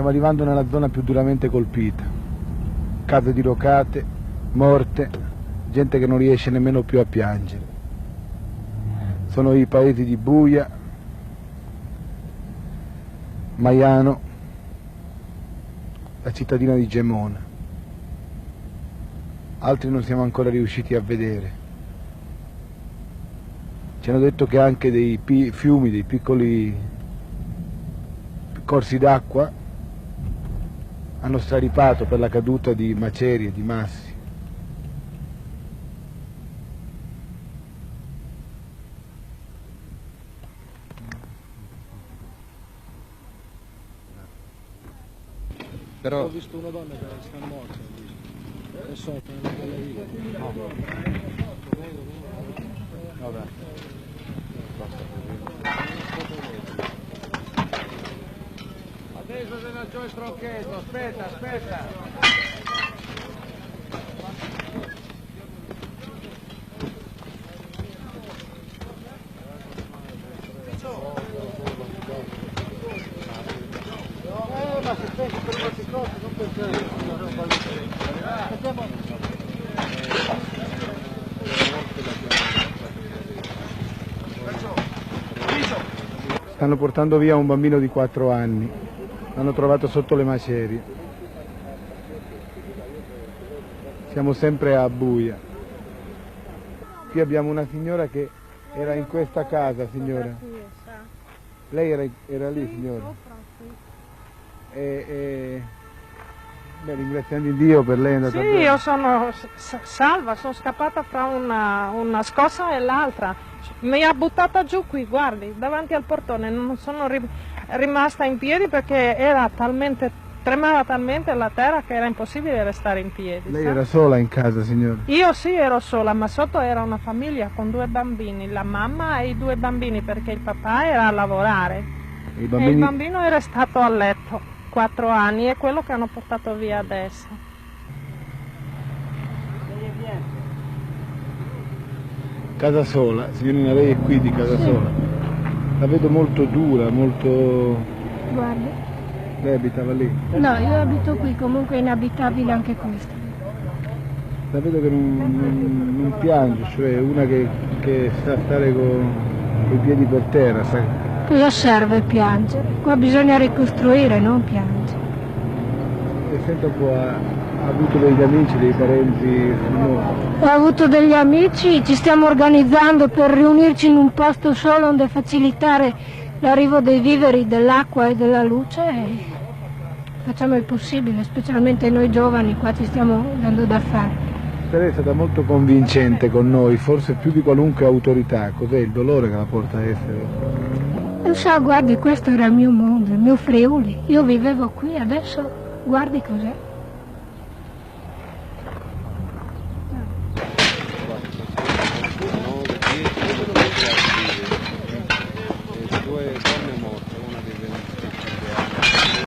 Stiamo arrivando nella zona più duramente colpita. Case dirocate, morte, gente che non riesce nemmeno più a piangere. Sono i paesi di Buia, Maiano, la cittadina di Gemona. Altri non siamo ancora riusciti a vedere. Ci hanno detto che anche dei fiumi, dei piccoli corsi d'acqua hanno straripato per la caduta di macerie, di massi. Però... Ho visto una donna che sta morta, è sotto nella galleria. No. Vabbè. Adesso se non c'ho il tronchetto, aspetta, aspetta. Ma si pensa per queste cose, non per Stanno portando via un bambino di 4 anni, l'hanno trovato sotto le macerie. Siamo sempre a Buia. Qui abbiamo una signora che era in questa casa, signora. Lei era lì, signora. Beh, ringraziando Dio per lei è andata bene. Sì, io sono salva, sono scappata fra una scossa e l'altra. Mi ha buttata giù qui, guardi, davanti al portone. Non sono rimasta in piedi perché tremava talmente la terra che era impossibile restare in piedi. Lei sa? era sola in casa, signora? Io sì, ero sola, ma sotto era una famiglia con 2 bambini, la mamma e i 2 bambini perché il papà era a lavorare. E E il bambino era stato a letto 4 anni, è quello che hanno portato via adesso. Casa sola, signorina, lei è qui di casa sola. La vedo molto dura, molto... Guardi. Lei abitava lì? No, io abito qui, comunque è inabitabile anche questo. La vedo che non piange, cioè una che sa stare con i piedi per terra. Cosa serve piangere? Qua bisogna ricostruire, non piangere. E senta un po', ha avuto degli amici, dei parenti? No. Ho avuto degli amici, ci stiamo organizzando per riunirci in un posto solo onde facilitare l'arrivo dei viveri, dell'acqua e della luce e facciamo il possibile, specialmente noi giovani, qua ci stiamo dando da fare. Lei è stata molto convincente con noi, forse più di qualunque autorità. Cos'è il dolore che la porta a essere? Non so, guardi, questo era il mio mondo, il mio Friuli. Io vivevo qui, adesso guardi cos'è.